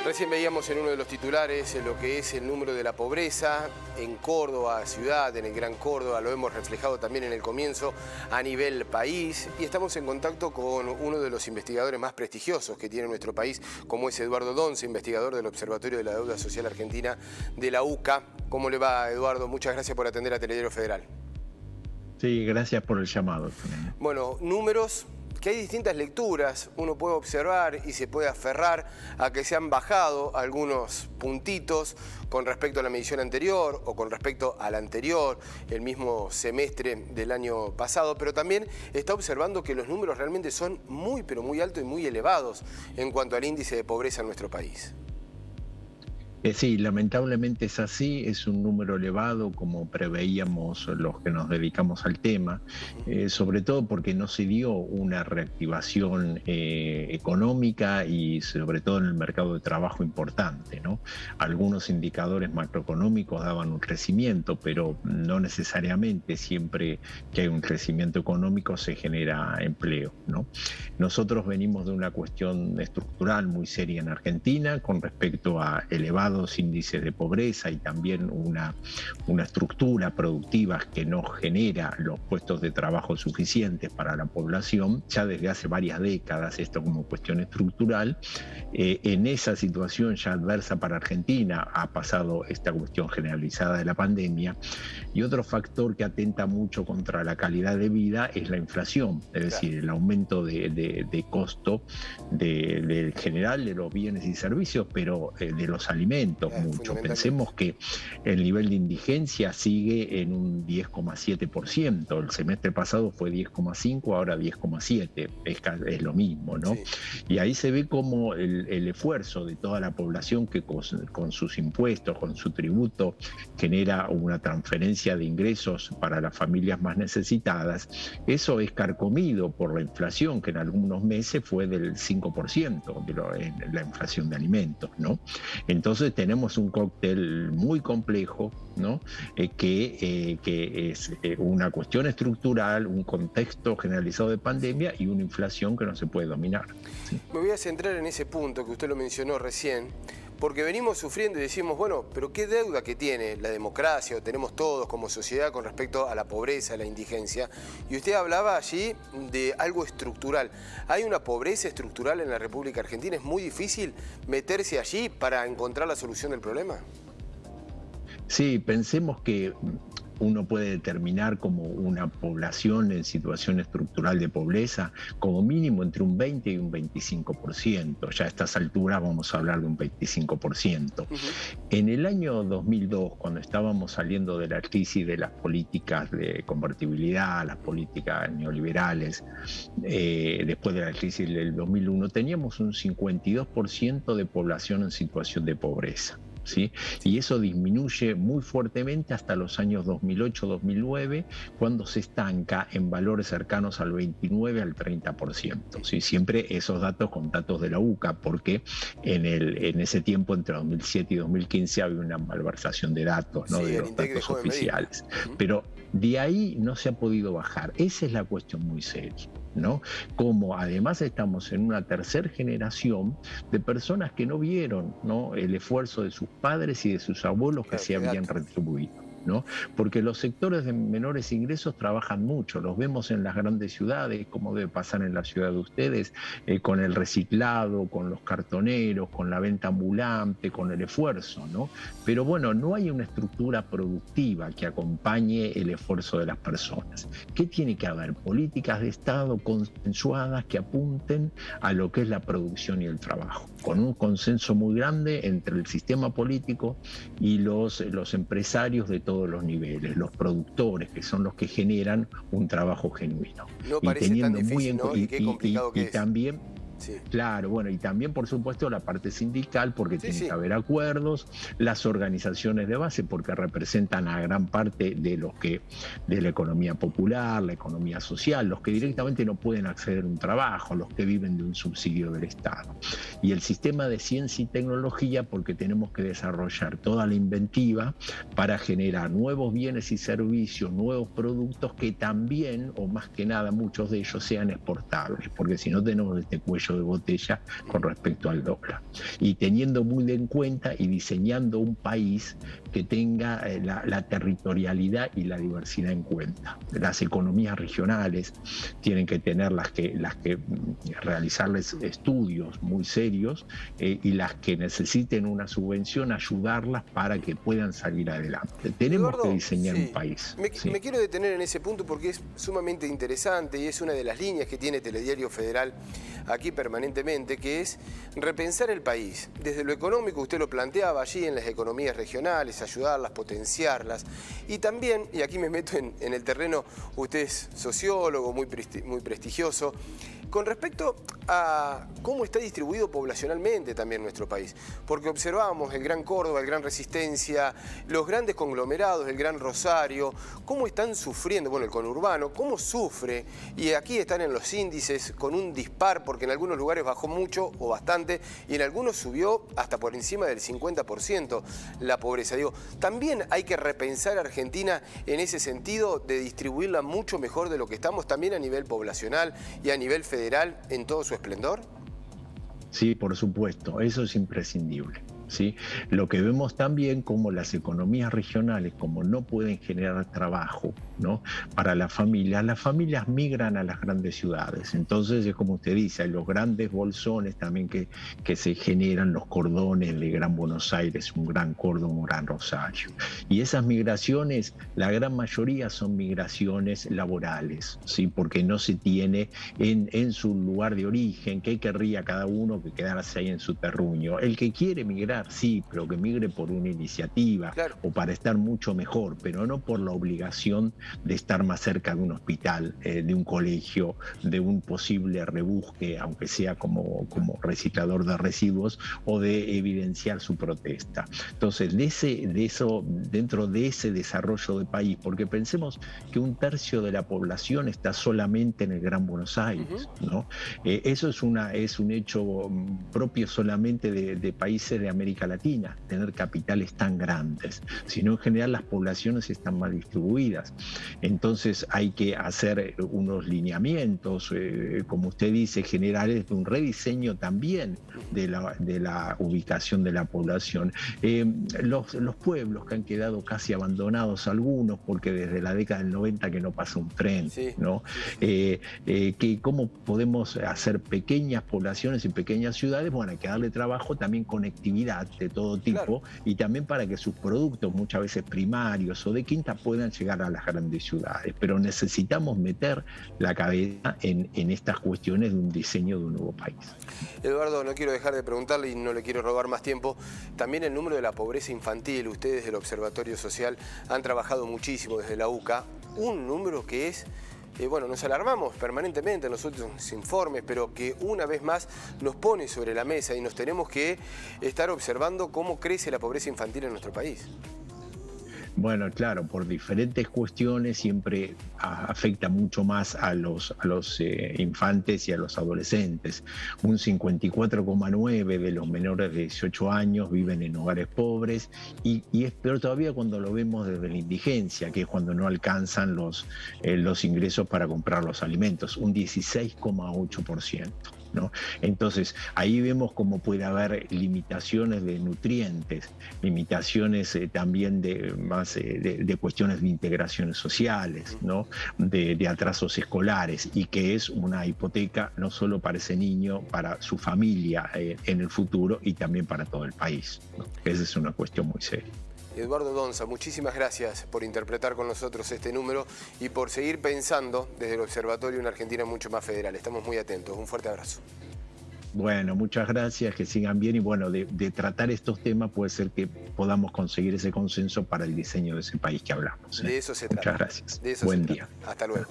Recién veíamos en uno de los titulares lo que es el número de la pobreza en Córdoba, ciudad, en el Gran Córdoba, lo hemos reflejado también en el comienzo a nivel país y estamos en contacto con uno de los investigadores más prestigiosos que tiene nuestro país, como es Eduardo Donce, investigador del Observatorio de la Deuda Social Argentina de la UCA. ¿Cómo le va, Eduardo? Muchas gracias por atender a Telediario Federal. Sí, gracias por el llamado. Bueno, números que hay distintas lecturas, uno puede observar y se puede aferrar a que se han bajado algunos puntitos con respecto a la medición anterior o con respecto al anterior, el mismo semestre del año pasado, pero también está observando que los números realmente son muy, pero muy altos y muy elevados en cuanto al índice de pobreza en nuestro país. Sí, lamentablemente es así, es un número elevado como preveíamos los que nos dedicamos al tema, sobre todo porque no se dio una reactivación económica y sobre todo en el mercado de trabajo importante, ¿no? Algunos indicadores macroeconómicos daban un crecimiento, pero no necesariamente siempre que hay un crecimiento económico se genera empleo, ¿no? Nosotros venimos de una cuestión estructural muy seria en Argentina con respecto a elevados índices de pobreza y también una estructura productiva que no genera los puestos de trabajo suficientes para la población, ya desde hace varias décadas, esto como cuestión estructural. En esa situación ya adversa para Argentina ha pasado esta cuestión generalizada de la pandemia, y otro factor que atenta mucho contra la calidad de vida es la inflación, es decir, el aumento de costo del general de los bienes y servicios, pero de los alimentos mucho. Pensemos que el nivel de indigencia sigue en un 10,7%, el semestre pasado fue 10,5%, ahora 10,7%, es lo mismo, ¿no? Sí. Y ahí se ve como el esfuerzo de toda la población que con sus impuestos, con su tributo, genera una transferencia de ingresos para las familias más necesitadas. Eso es carcomido por la inflación, que en algunos meses fue del 5% de la inflación de alimentos, ¿no? Entonces tenemos un cóctel muy complejo, ¿no? Que es una cuestión estructural, un contexto generalizado de pandemia y una inflación que no se puede dominar. ¿Sí? Me voy a centrar en ese punto que usted lo mencionó recién, porque venimos sufriendo y decimos, bueno, pero ¿qué deuda que tiene la democracia o tenemos todos como sociedad con respecto a la pobreza, a la indigencia? Y usted hablaba allí de algo estructural. ¿Hay una pobreza estructural en la República Argentina? ¿Es muy difícil meterse allí para encontrar la solución del problema? Sí, pensemos que uno puede determinar como una población en situación estructural de pobreza como mínimo entre un 20 y un 25%. Ya a estas alturas vamos a hablar de un 25%. En el año 2002, cuando estábamos saliendo de la crisis de las políticas de convertibilidad, las políticas neoliberales, después de la crisis del 2001, teníamos un 52% de población en situación de pobreza. ¿Sí? Y eso disminuye muy fuertemente hasta los años 2008-2009, cuando se estanca en valores cercanos al 29 al 30%. ¿Sí? Siempre esos datos con datos de la UCA, porque en ese tiempo, entre 2007 y 2015, había una malversación de datos, ¿no? Sí, de los datos oficiales. Pero de ahí no se ha podido bajar. Esa es la cuestión muy seria, ¿no? Como además estamos en una tercera generación de personas que no vieron, ¿no?, el esfuerzo de sus padres y de sus abuelos que se habían retribuido, ¿no? Porque los sectores de menores ingresos trabajan mucho, los vemos en las grandes ciudades, como debe pasar en la ciudad de ustedes, con el reciclado, con los cartoneros, con la venta ambulante, con el esfuerzo, ¿no? Pero bueno, no hay una estructura productiva que acompañe el esfuerzo de las personas. ¿Qué tiene que haber? Políticas de Estado consensuadas que apunten a lo que es la producción y el trabajo, con un consenso muy grande entre el sistema político y los empresarios de todos los niveles, los productores, que son los que generan un trabajo genuino. No parece tan difícil, ¿no? Y qué complicado que es. Y también, sí. Claro, bueno, y también, por supuesto, la parte sindical, porque tiene que haber acuerdos, las organizaciones de base, porque representan a gran parte de la economía popular, la economía social, los que directamente no pueden acceder a un trabajo, los que viven de un subsidio del Estado. Y el sistema de ciencia y tecnología, porque tenemos que desarrollar toda la inventiva para generar nuevos bienes y servicios, nuevos productos que también, o más que nada, muchos de ellos sean exportables, porque si no tenemos este cuello cuello de botella con respecto al dólar. Y teniendo muy en cuenta y diseñando un país que tenga la territorialidad y la diversidad en cuenta. Las economías regionales tienen que tener las que realizarles estudios muy serios y las que necesiten una subvención, ayudarlas para que puedan salir adelante. Tenemos Eduardo, que diseñar un país. Me quiero detener en ese punto porque es sumamente interesante y es una de las líneas que tiene Telediario Federal aquí permanentemente, que es repensar el país. Desde lo económico, usted lo planteaba allí en las economías regionales, ayudarlas, potenciarlas. Y también, y aquí me meto en el terreno, usted es sociólogo muy prestigioso, con respecto a cómo está distribuido poblacionalmente también nuestro país. Porque observamos el Gran Córdoba, el Gran Resistencia, los grandes conglomerados, el Gran Rosario, cómo están sufriendo, bueno, el conurbano, cómo sufre, y aquí están en los índices con un dispar, porque en algunos lugares bajó mucho o bastante, y en algunos subió hasta por encima del 50% la pobreza. Digo, también hay que repensar a Argentina en ese sentido de distribuirla mucho mejor de lo que estamos, también a nivel poblacional y a nivel federal en todo su esplendor. Sí, por supuesto, eso es imprescindible. ¿Sí? Lo que vemos también como las economías regionales, como no pueden generar trabajo, ¿no?, para las familias migran a las grandes ciudades. Entonces es como usted dice, hay los grandes bolsones también que se generan, los cordones de Gran Buenos Aires, un Gran Córdoba, un Gran Rosario. Y esas migraciones, la gran mayoría son migraciones laborales, ¿sí?, porque no se tiene en su lugar de origen. ¿Qué querría cada uno que quedarse ahí en su terruño? El que quiere migrar, sí, pero que migre por una iniciativa, claro, o para estar mucho mejor, pero no por la obligación de estar más cerca de un hospital, de un colegio, de un posible rebusque, aunque sea como reciclador de residuos, o de evidenciar su protesta. Entonces, dentro de ese desarrollo de país, porque pensemos que 1/3 de la población está solamente en el Gran Buenos Aires, ¿no? Eso es un hecho propio solamente de países de América Latina, tener capitales tan grandes, sino en general las poblaciones están mal distribuidas. Entonces hay que hacer unos lineamientos, como usted dice, generales, de un rediseño también de la ubicación de la población. Los pueblos que han quedado casi abandonados, algunos, porque desde la década del 90 que no pasa un tren, sí, ¿no? Que cómo podemos hacer pequeñas poblaciones y pequeñas ciudades. Bueno, hay que darle trabajo, también conectividad de todo tipo, claro, y también para que sus productos, muchas veces primarios o de quinta, puedan llegar a las grandes ciudades. Pero necesitamos meter la cabeza en estas cuestiones de un diseño de un nuevo país. Eduardo, no quiero dejar de preguntarle y no le quiero robar más tiempo. También el número de la pobreza infantil, ustedes del Observatorio Social han trabajado muchísimo desde la UCA, un número que es... bueno, nos alarmamos permanentemente en los últimos informes, pero que una vez más nos pone sobre la mesa y nos tenemos que estar observando cómo crece la pobreza infantil en nuestro país. Bueno, claro, por diferentes cuestiones siempre afecta mucho más a los infantes y a los adolescentes. Un 54,9% de los menores de 18 años viven en hogares pobres y es peor todavía cuando lo vemos desde la indigencia, que es cuando no alcanzan los ingresos para comprar los alimentos, un 16,8%. ¿no? Entonces, ahí vemos cómo puede haber limitaciones de nutrientes, limitaciones también de cuestiones de integraciones sociales, ¿no? de atrasos escolares, y que es una hipoteca no solo para ese niño, para su familia en el futuro y también para todo el país, ¿no? Esa es una cuestión muy seria. Eduardo Donza, muchísimas gracias por interpretar con nosotros este número y por seguir pensando desde el Observatorio una Argentina mucho más federal. Estamos muy atentos. Un fuerte abrazo. Bueno, muchas gracias, que sigan bien y bueno, de tratar estos temas puede ser que podamos conseguir ese consenso para el diseño de ese país que hablamos. De eso se trata. Muchas gracias. De eso Buen día. Hasta luego.